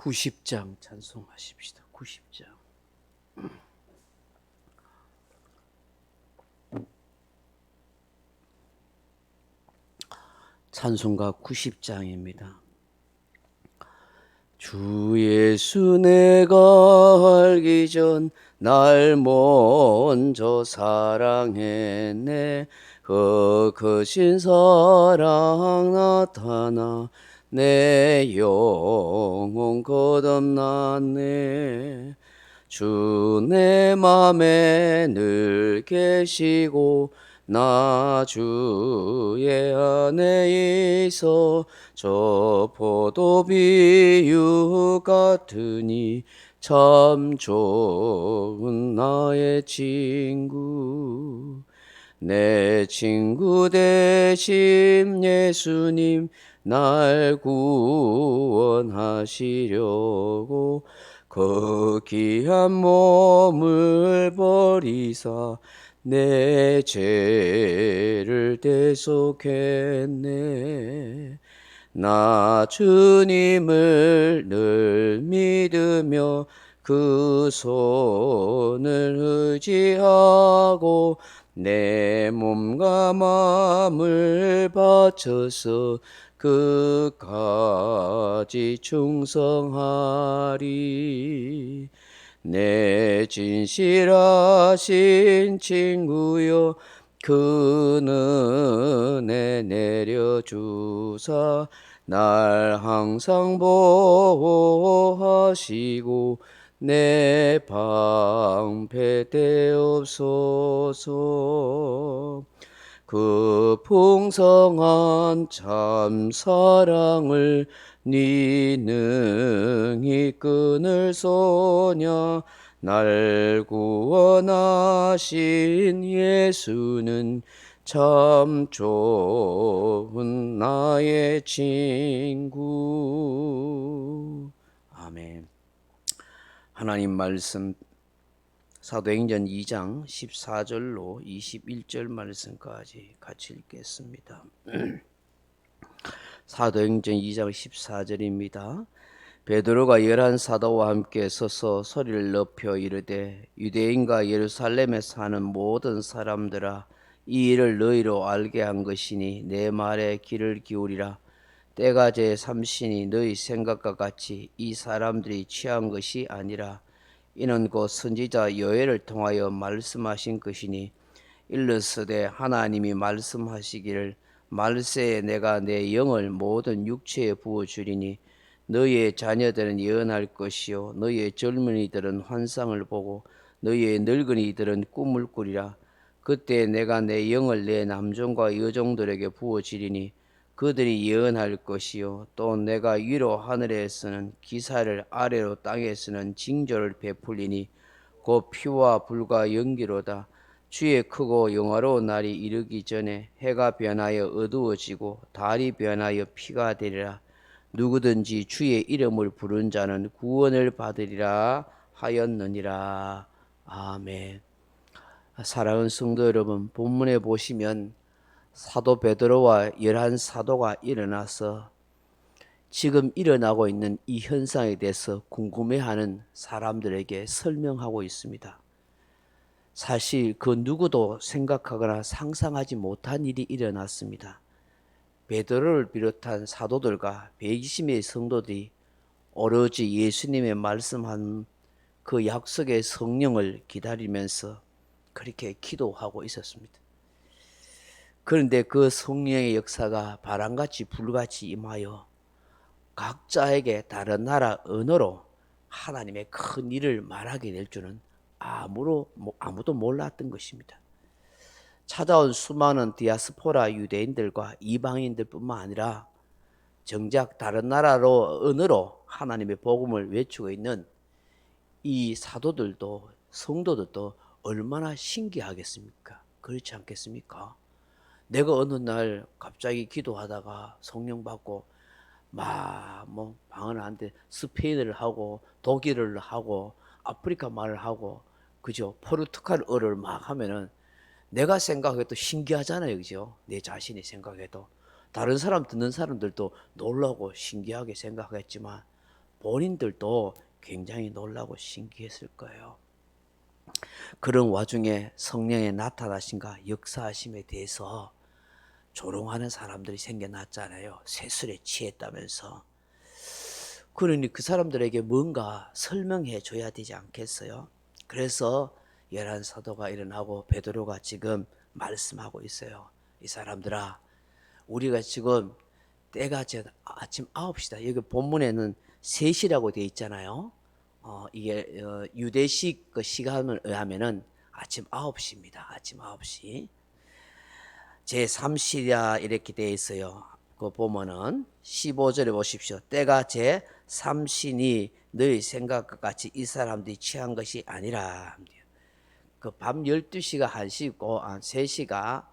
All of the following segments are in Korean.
90장 찬송하십시다. 90장. 찬송가 90장입니다. 주 예수 내가 알기 전 날 먼저 사랑했네. 그 크신 사랑 나타나 내 영혼 거듭났네. 주 내 맘에 늘 계시고 나 주의 안에 있어 저 포도 비유 같으니 참 좋은 나의 친구. 내 친구 되심 예수님 날 구원하시려고 그 귀한 몸을 버리사 내 죄를 대속했네. 나 주님을 늘 믿으며 그 손을 의지하고 내 몸과 마음을 바쳐서 끝까지 충성하리. 내 진실하신 친구여 그 은혜 내려주사 날 항상 보호하시고 내 방패 되옵소서. 그 풍성한 참 사랑을 네 능히 끊을 소냐. 날 구원하신 예수는 참 좋은 나의 친구. 아멘. 하나님 말씀 사도행전 2장 14절로 21절 말씀까지 같이 읽겠습니다. 사도행전 2장 14절입니다. 베드로가 11사도와 함께 서서 소리를 높여 이르되 유대인과 예루살렘에 사는 모든 사람들아 이 일을 너희로 알게 한 것이니 내 말에 귀를 기울이라. 때가 제3시니 너희 생각과 같이 이 사람들이 취한 것이 아니라 이는 곧 선지자 요엘을 통하여 말씀하신 것이니 일러스되 하나님이 말씀하시기를 말세에 내가 내 영을 모든 육체에 부어주리니 너희의 자녀들은 예언할 것이요 너희의 젊은이들은 환상을 보고 너희의 늙은이들은 꿈을 꾸리라. 그때 내가 내 영을 내 남종과 여종들에게 부어주리니 그들이 예언할 것이요 또 내가 위로 하늘에서는 기사를 아래로 땅에서는 징조를 베풀리니 곧 피와 불과 연기로다. 주의 크고 영화로운 날이 이르기 전에 해가 변하여 어두워지고 달이 변하여 피가 되리라. 누구든지 주의 이름을 부른 자는 구원을 받으리라 하였느니라. 아멘. 사랑하는 성도 여러분, 본문에 보시면 사도 베드로와 11사도가 일어나서 지금 일어나고 있는 이 현상에 대해서 궁금해하는 사람들에게 설명하고 있습니다. 사실 그 누구도 생각하거나 상상하지 못한 일이 일어났습니다. 베드로를 비롯한 사도들과 120명의 성도들이 오로지 예수님의 말씀한 그 약속의 성령을 기다리면서 그렇게 기도하고 있었습니다. 그런데 그 성령의 역사가 바람같이 불같이 임하여 각자에게 다른 나라 언어로 하나님의 큰 일을 말하게 될 줄은 아무도 몰랐던 것입니다. 찾아온 수많은 디아스포라 유대인들과 이방인들뿐만 아니라 정작 다른 나라로 언어로 하나님의 복음을 외치고 있는 이 사도들도 성도들도 얼마나 신기하겠습니까? 그렇지 않겠습니까? 내가 어느 날 갑자기 기도하다가 성령 받고 방언을 하는데 스페인어를 하고 독일어를 하고 아프리카 말을 하고 그죠? 포르투갈어를 막 하면은 내가 생각해도 신기하잖아요, 그죠? 내 자신이 생각해도 다른 사람 듣는 사람들도 놀라고 신기하게 생각했지만 본인들도 굉장히 놀라고 신기했을 거예요. 그런 와중에 성령의 나타나심과 역사하심에 대해서 조롱하는 사람들이 생겨났잖아요. 세술에 취했다면서. 그러니 그 사람들에게 뭔가 설명해 줘야 되지 않겠어요? 그래서 열한 사도가 일어나고 베드로가 지금 말씀하고 있어요. 이 사람들아, 우리가 지금 때가 아침 9시다. 여기 본문에는 3시라고 되어 있잖아요. 이게 유대식 그 시간을 의하면은 아침 9시입니다. 아침 9시. 제3시야 이렇게 되어 있어요. 그 보면은 15절에 보십시오. 때가 제3시니 너희 생각과 같이 이 사람들이 취한 것이 아니라. 그 밤 12시가 1시고 3시가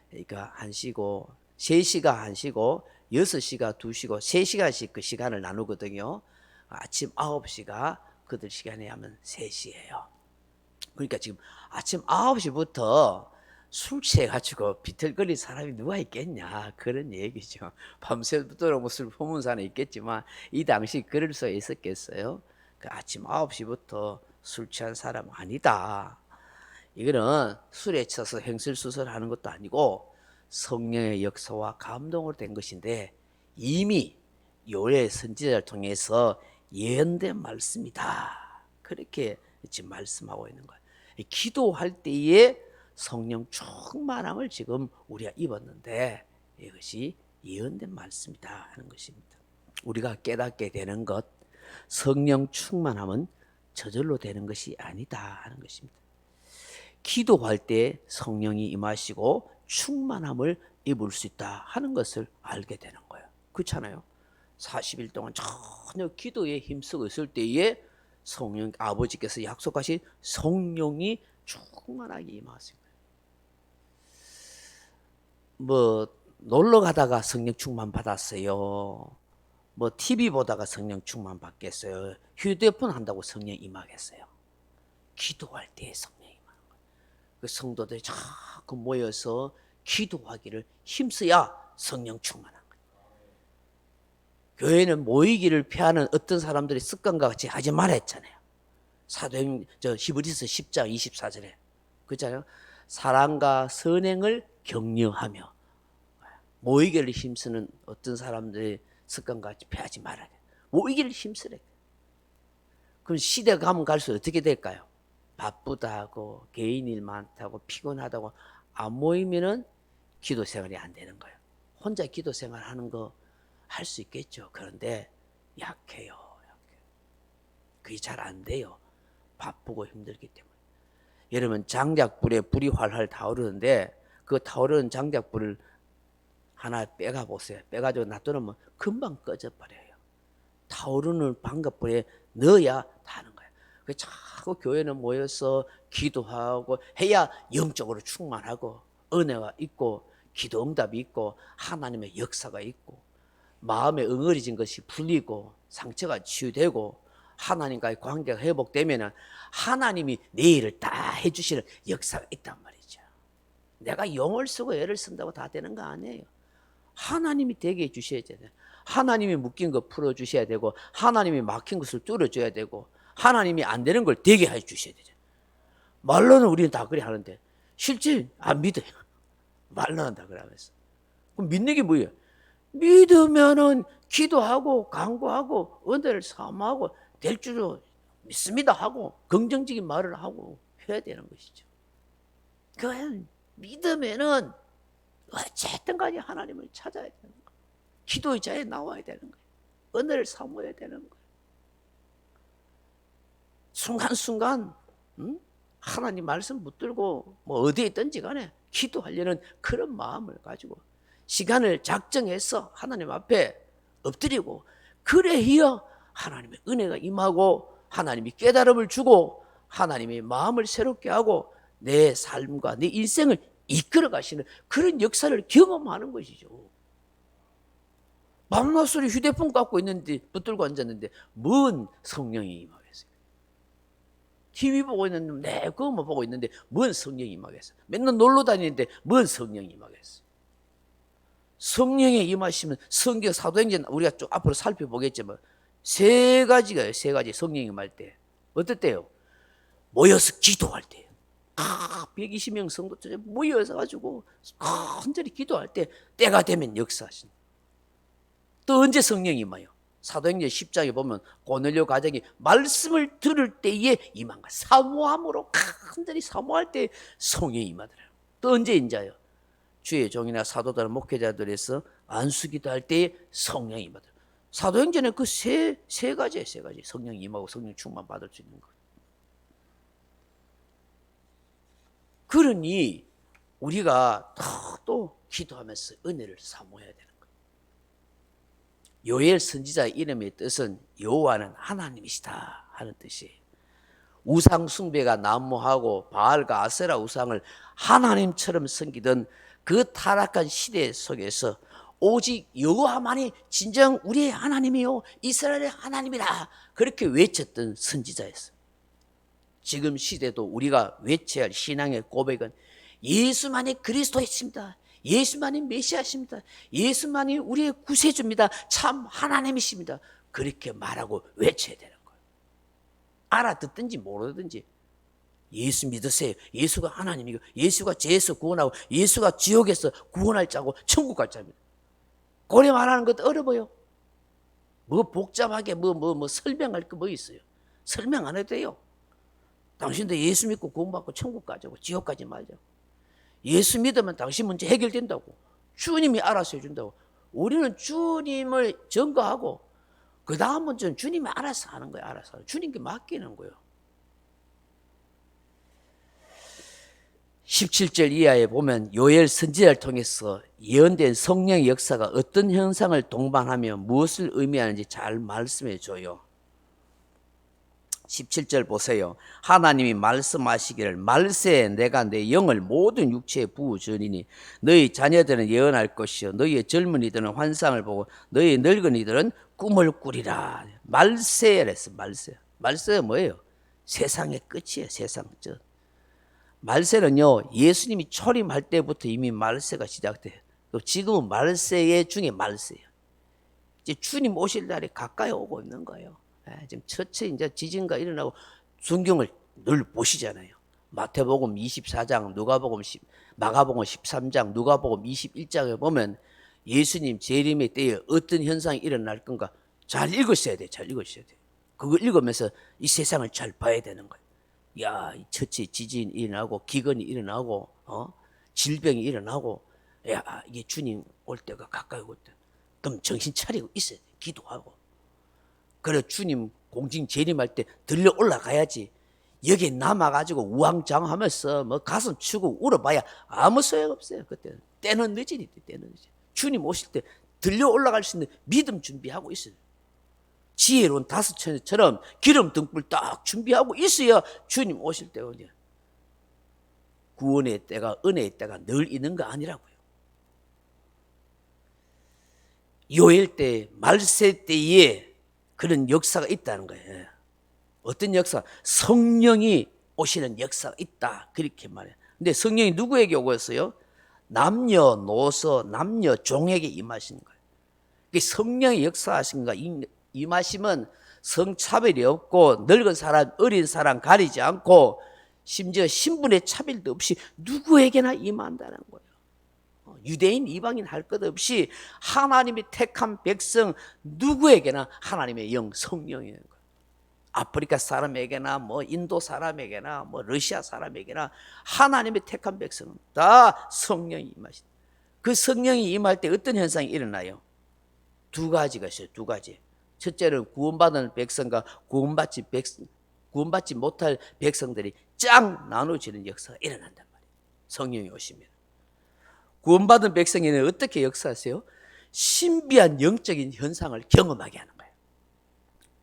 그러니까 1시고 3시가 1시고 6시가 2시고 3시간씩 그 시간을 나누거든요. 아침 9시가 그들 시간에 하면 3시예요. 그러니까 지금 아침 9시부터 술 취해가지고 비틀거릴 사람이 누가 있겠냐 그런 얘기죠. 밤새도록 술 품은 사람이 있겠지만 이 당시 그럴 수 있었겠어요? 그 아침 9시부터 술 취한 사람 아니다. 이거는 술에 쳐서 행설수설하는 것도 아니고 성령의 역사와 감동으로 된 것인데 이미 요의 선지자를 통해서 예언된 말씀이다. 그렇게 지금 말씀하고 있는 거예요. 기도할 때에 성령 충만함을 지금 우리가 입었는데 이것이 예언된 말씀이다 하는 것입니다. 우리가 깨닫게 되는 것, 성령 충만함은 저절로 되는 것이 아니다 하는 것입니다. 기도할 때 성령이 임하시고 충만함을 입을 수 있다 하는 것을 알게 되는 거예요. 그렇잖아요. 40일 동안 전혀 기도에 힘쓰고 있을 때에 성령 아버지께서 약속하신 성령이 충만하게 임하신 거예요. 뭐 놀러 가다가 성령 충만 받았어요. 뭐 TV 보다가 성령 충만 받겠어요. 휴대폰 한다고 성령 임하겠어요. 기도할 때 성령 임하는 거예요. 그 성도들이 자꾸 모여서 기도하기를 힘써야 성령 충만한 거예요. 교회는 모이기를 피하는 어떤 사람들이 습관과 같이 하지 말라 했잖아요. 사도행 히브리서 10장 24절에 그렇잖아요. 사랑과 선행을 격려하며 모이기를 힘쓰는 어떤 사람들의 습관과 같이 피하지 말아야 돼요. 모이기를 힘쓰래. 그럼 시대가 가면 갈수록 어떻게 될까요? 바쁘다고 개인 일 많다고 피곤하다고 안 모이면은 기도 생활이 안 되는 거예요. 혼자 기도 생활 하는 거 할 수 있겠죠. 그런데 약해요. 그게 잘 안 돼요. 바쁘고 힘들기 때문에. 여러분 장작불에 불이 활활 타오르는데 그 타오르는 장작불을 하나 빼가 보세요. 빼가지고 놔두면 금방 꺼져버려요. 타오르는 방각불에 넣어야 타는 거예요. 자꾸 교회는 모여서 기도하고 해야 영적으로 충만하고 은혜가 있고 기도 응답이 있고 하나님의 역사가 있고 마음에 응어리진 것이 풀리고 상처가 치유되고 하나님과의 관계가 회복되면 하나님이 내 일을 다 해주시는 역사가 있단 말이죠. 내가 영을 쓰고 애를 쓴다고 다 되는 거 아니에요. 하나님이 되게 해주셔야 돼요. 하나님이 묶인 거 풀어주셔야 되고 하나님이 막힌 것을 뚫어줘야 되고 하나님이 안 되는 걸 되게 해주셔야 되죠. 말로는 우리는 다 그래 하는데 실제 안 믿어요. 말로는 다 그래 하면서. 그럼 믿는 게 뭐예요? 믿으면은 기도하고 간구하고 은혜를 사모하고 될 줄로 믿습니다 하고 긍정적인 말을 하고 해야 되는 것이죠. 그 믿으면은 어쨌든 간에 하나님을 찾아야 되는 거예요. 기도의 자리에 나와야 되는 거예요. 은혜를 사모해야 되는 거예요. 순간순간 하나님 말씀 붙들고 뭐 어디에 있든지 간에 기도하려는 그런 마음을 가지고 시간을 작정해서 하나님 앞에 엎드리고 그래야 하나님의 은혜가 임하고 하나님이 깨달음을 주고 하나님의 마음을 새롭게 하고 내 삶과 내 인생을 이끌어 가시는 그런 역사를 경험하는 것이죠. 밤낮으로 휴대폰 갖고 있는데 붙들고 앉았는데 뭔 성령이 임하겠어요. TV 보고 있는데 네 그거만 보고 있는데 뭔 성령이 임하겠어요. 맨날 놀러 다니는데 뭔 성령이 임하겠어요. 성령의 임하시면 성경 사도행전 우리가 좀 앞으로 살펴보겠지만 세 가지가요. 세 가지. 성령이 임할 때 어떨 때요? 모여서 기도할 때요. 120명 성도들이 모여서 가지고 간절히 기도할 때, 때가 되면 역사하신다. 또 언제 성령이 임해요? 사도행전 10장에 보면 고넬료 가정이 말씀을 들을 때에 임한 거야. 사모함으로 간절히 사모할 때 성령이 임하더라고요. 또 언제 임자요? 주의 종이나 사도들 목회자들에서 안수기도 할 때에 성령이 임하더라고요. 사도행전에 그 세 가지에 세 가지. 성령이 임하고 성령 충만 받을 수 있는 거. 그러니 우리가 또 기도하면서 은혜를 사모해야 되는 거예요. 요엘 선지자의 이름의 뜻은 여호와는 하나님이시다 하는 뜻이에요. 우상 숭배가 난무하고 바알과 아세라 우상을 하나님처럼 섬기던 그 타락한 시대 속에서 오직 여호와만이 진정 우리의 하나님이요 이스라엘의 하나님이다 그렇게 외쳤던 선지자였어요. 지금 시대도 우리가 외쳐야 할 신앙의 고백은 예수만이 그리스도이십니다. 예수만이 메시아십니다. 예수만이 우리의 구세주입니다. 참 하나님이십니다. 그렇게 말하고 외쳐야 되는 거예요. 알아듣든지 모르든지 예수 믿으세요. 예수가 하나님이고 예수가 죄에서 구원하고 예수가 지옥에서 구원할 자고 천국 갈 자입니다. 고래 말하는 것도 어려워요. 뭐 복잡하게 뭐 설명할 거 뭐 있어요. 설명 안 해도 돼요. 당신도 예수 믿고 구원받고 천국 가자고 지옥 가지 말자고. 예수 믿으면 당신 문제 해결된다고. 주님이 알아서 해준다고. 우리는 주님을 전가하고 그 다음 문제는 주님이 알아서 하는 거예요. 알아서 주님께 맡기는 거예요. 17절 이하에 보면 요엘 선지자를 통해서 예언된 성령의 역사가 어떤 현상을 동반하며 무엇을 의미하는지 잘 말씀해 줘요. 17절 보세요. 하나님이 말씀하시기를 말세에 내가 내 영을 모든 육체에 부어주리니 너희 자녀들은 예언할 것이요 너희의 젊은이들은 환상을 보고 너희 늙은이들은 꿈을 꾸리라. 말세랬어. 말세가 뭐예요? 세상의 끝이에요. 세상 끝. 말세는요 예수님이 초림할 때부터 이미 말세가 시작돼요. 지금은 말세의 중에 말세예요. 이제 주님 오실 날이 가까이 오고 있는 거예요. 지금 처처 이제 지진가 일어나고 성경을 늘 보시잖아요. 마태복음 24장, 마가복음 13장, 누가복음 21장에 보면 예수님 재림의 때에 어떤 현상이 일어날 건가 잘 읽으셔야 돼요. 잘 읽으셔야 돼요. 그걸 읽으면서 이 세상을 잘 봐야 되는 거예요. 야, 처처 지진이 일어나고 기근이 일어나고 질병이 일어나고 야, 이게 주님 올 때가 가까이 올 때. 그럼 정신 차리고 있어야 돼. 기도하고. 그래 주님 공중 재림할 때 들려 올라가야지. 여기 남아가지고 우왕좌왕하면서 뭐 가슴 치고 울어봐야 아무 소용 없어요. 그때는 때는 늦으니 때는 늦어. 주님 오실 때 들려 올라갈 수 있는 믿음 준비하고 있어요. 지혜로운 다섯 처녀처럼 기름 등불 딱 준비하고 있어야 주님 오실 때가 어디야. 구원의 때가 은혜의 때가 늘 있는 거 아니라고요. 요엘 때 말세 때에 그런 역사가 있다는 거예요. 어떤 역사? 성령이 오시는 역사가 있다. 그렇게 말해요. 근데 성령이 누구에게 오겠어요? 남녀노소, 남녀 종에게 임하시는 거예요. 성령이 역사하신 거 임하심은 성차별이 없고 늙은 사람, 어린 사람 가리지 않고 심지어 신분의 차별도 없이 누구에게나 임한다는 거예요. 유대인, 이방인 할 것 없이 하나님이 택한 백성 누구에게나 하나님의 영, 성령이 있는 거예요. 아프리카 사람에게나 뭐 인도 사람에게나 뭐 러시아 사람에게나 하나님이 택한 백성은 다 성령이 임하신다. 그 성령이 임할 때 어떤 현상이 일어나요? 두 가지가 있어요. 두 가지. 첫째는 구원받은 백성과 구원받지 못할 백성들이 쫙 나눠지는 역사가 일어난단 말이에요. 성령이 오시면. 구원받은 백성에는 어떻게 역사하세요? 신비한 영적인 현상을 경험하게 하는 거예요.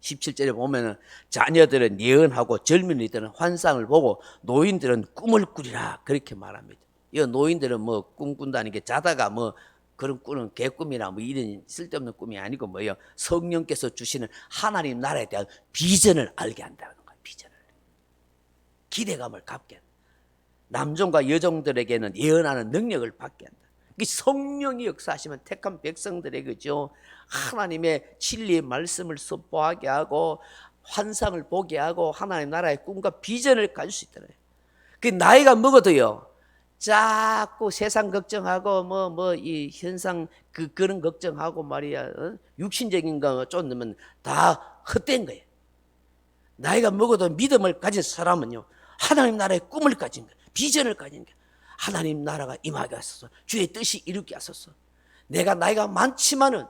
17절에 보면은 자녀들은 예언하고 젊은이들은 환상을 보고 노인들은 꿈을 꾸리라 그렇게 말합니다. 이 노인들은 뭐 꿈꾼다는 게 자다가 뭐 그런 꿈은 개꿈이나 뭐 이런 쓸데없는 꿈이 아니고 뭐예요? 성령께서 주시는 하나님 나라에 대한 비전을 알게 한다는 거예요. 비전을. 기대감을 갖게 한다. 남종과 여종들에게는 예언하는 능력을 받게 한다. 그 성령이 역사하시면 택한 백성들의 그죠, 하나님의 진리의 말씀을 선포하게 하고 환상을 보게 하고 하나님 나라의 꿈과 비전을 가질 수 있다는 거예요. 그 나이가 먹어도요, 자꾸 세상 걱정하고 이 현상 그런 걱정하고 말이야, 육신적인 거 쫓으면 다 헛된 거예요. 나이가 먹어도 믿음을 가진 사람은요, 하나님 나라의 꿈을 가진 거예요. 비전을 가진 거예요. 하나님 나라가 임하게 하소서, 주의 뜻이 이루게 하소서. 내가 나이가 많지만은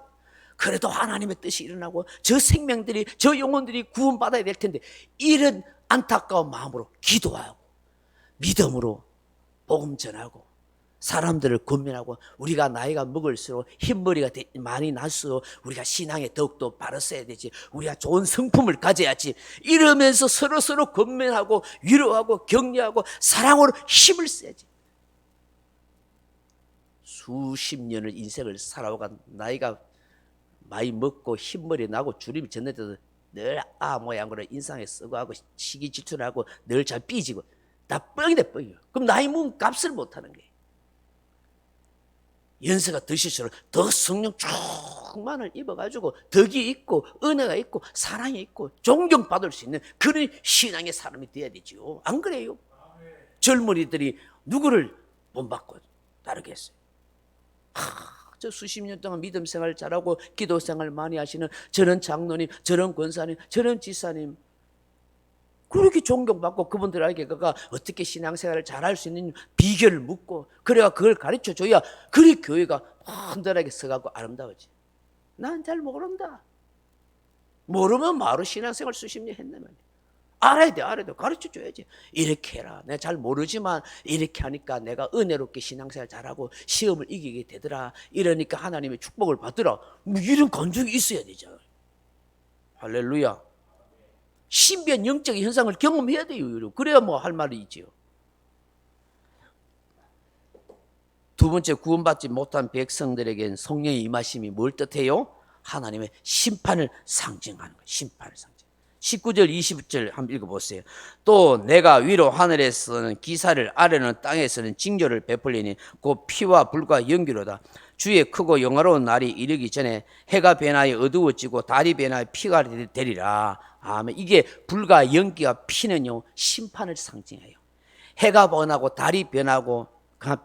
그래도 하나님의 뜻이 일어나고 저 생명들이, 저 영혼들이 구원받아야 될 텐데, 이런 안타까운 마음으로 기도하고 믿음으로 복음 전하고 사람들을 권면하고, 우리가 나이가 먹을수록 흰머리가 많이 날수록 우리가 신앙에 더욱더 바르서야 되지, 우리가 좋은 성품을 가져야지, 이러면서 서로 권면하고 위로하고 격려하고 사랑으로 힘을 써야지. 수십 년을 인생을 살아오간 나이가 많이 먹고 흰머리 나고 주름이 졌는데도 늘 모양으로 인상에 쓰고 하고 시기 질투를 하고 늘 잘 삐지고, 다 뻥이네 뻥이요. 그럼 나이 먹으면 값을 못하는 거예요. 연세가 드실수록 더 성령 충만을 입어가지고 덕이 있고 은혜가 있고 사랑이 있고 존경받을 수 있는 그런 신앙의 사람이 돼야 되죠. 안 그래요? 젊은이들이 누구를 본받고 따르겠어요? 저 수십 년 동안 믿음 생활 잘하고 기도 생활 많이 하시는 저런 장로님, 저런 권사님, 저런 지사님, 그렇게 존경받고 그분들에게 그가 어떻게 신앙생활을 잘할 수 있는 비결을 묻고 그래야 그걸 가르쳐줘야 그래 교회가 흔들하게 서가고 아름다워지. 난 잘 모른다. 모르면 바로 신앙생활 수십 년 했네 말이야. 알아야 돼. 가르쳐줘야지. 이렇게 해라. 내가 잘 모르지만 이렇게 하니까 내가 은혜롭게 신앙생활 잘하고 시험을 이기게 되더라. 이러니까 하나님의 축복을 받더라. 뭐 이런 감정이 있어야 되잖아. 할렐루야. 신비한 영적인 현상을 경험해야 돼요. 그래야 뭐 할 말이 있지요. 두 번째, 구원받지 못한 백성들에겐 성령의 임하심이 뭘 뜻해요? 하나님의 심판을 상징하는 거예요. 심판을 상징. 19절 20절 한번 읽어보세요. 또 내가 위로 하늘에서는 기사를, 아래는 땅에서는 징조를 베풀리니 곧 피와 불과 연기로다. 주의 크고 영화로운 날이 이르기 전에 해가 변하여 어두워지고 달이 변하여 피가 되리라. 아멘. 이게 불과 연기와 피는요, 심판을 상징해요. 해가 변하고 달이 변하고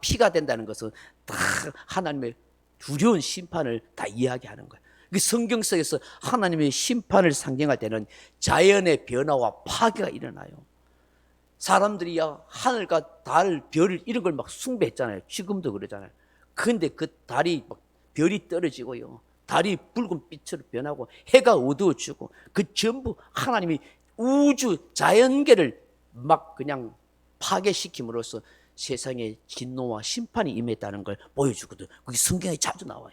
피가 된다는 것은 다 하나님의 두려운 심판을 다 이야기하는 거예요. 성경 속에서 하나님의 심판을 상징할 때는 자연의 변화와 파괴가 일어나요. 사람들이 하늘과 달, 별 이런 걸 막 숭배했잖아요. 지금도 그러잖아요. 그런데 그 달이 막 별이 떨어지고요, 달이 붉은 빛으로 변하고 해가 어두워지고 그 전부 하나님이 우주 자연계를 막 그냥 파괴시킴으로써 세상에 진노와 심판이 임했다는 걸 보여주거든. 그게 성경에 자주 나와요.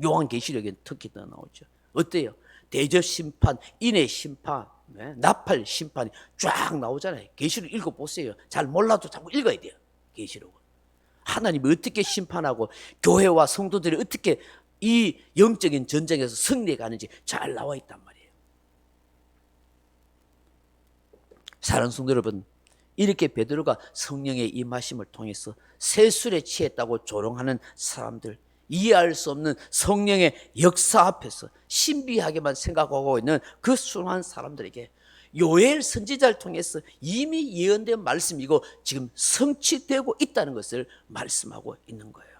요한계시록에 특히 더 나오죠. 어때요? 대접 심판, 인의 심판, 나팔 심판이 쫙 나오잖아요. 계시록 읽어보세요. 잘 몰라도 자꾸 읽어야 돼요. 계시록은 하나님이 어떻게 심판하고 교회와 성도들이 어떻게 이 영적인 전쟁에서 승리해 가는지 잘 나와 있단 말이에요. 사랑하는 성도 여러분, 이렇게 베드로가 성령의 임하심을 통해서 세술에 취했다고 조롱하는 사람들, 이해할 수 없는 성령의 역사 앞에서 신비하게만 생각하고 있는 그 순한 사람들에게 요엘 선지자를 통해서 이미 예언된 말씀이고 지금 성취되고 있다는 것을 말씀하고 있는 거예요.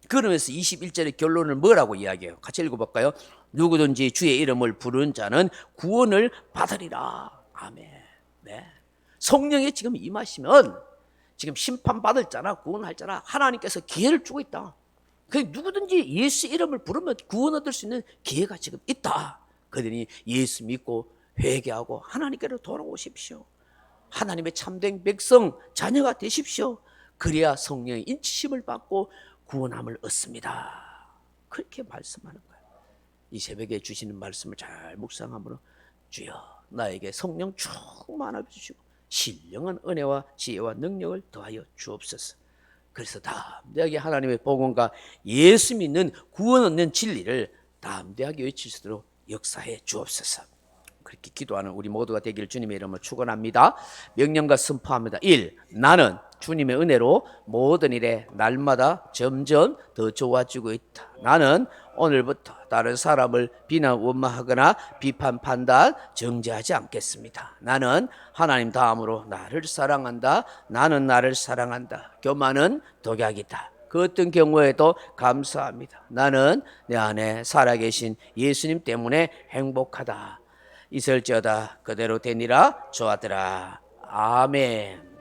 그러면서 21절의 결론을 뭐라고 이야기해요? 같이 읽어볼까요? 누구든지 주의 이름을 부르는 자는 구원을 받으리라. 아멘. 네. 성령이 지금 임하시면 지금 심판받을 자나 구원할 자나 하나님께서 기회를 주고 있다. 누구든지 예수 이름을 부르면 구원 얻을 수 있는 기회가 지금 있다. 그러니 예수 믿고 회개하고 하나님께로 돌아오십시오. 하나님의 참된 백성 자녀가 되십시오. 그래야 성령의 인치심을 받고 구원함을 얻습니다. 그렇게 말씀하는 거예요. 이 새벽에 주시는 말씀을 잘 묵상함으로 주여 나에게 성령 충만하게 주시고 신령한 은혜와 지혜와 능력을 더하여 주옵소서. 그래서 담대하게 하나님의 복음과 예수 믿는 구원 얻는 진리를 담대하게 외칠 수 있도록 역사해 주옵소서. 그렇게 기도하는 우리 모두가 되기를 주님의 이름으로 축원합니다. 명령과 선포합니다. 1. 나는 주님의 은혜로 모든 일에 날마다 점점 더 좋아지고 있다. 나는 오늘부터 다른 사람을 비난, 원망하거나 비판, 판단, 정죄하지 않겠습니다. 나는 하나님 다음으로 나를 사랑한다. 나는 나를 사랑한다. 교만은 독약이다. 그 어떤 경우에도 감사합니다. 나는 내 안에 살아계신 예수님 때문에 행복하다. 있을지어다 그대로 되니라. 좋아하더라. 아멘.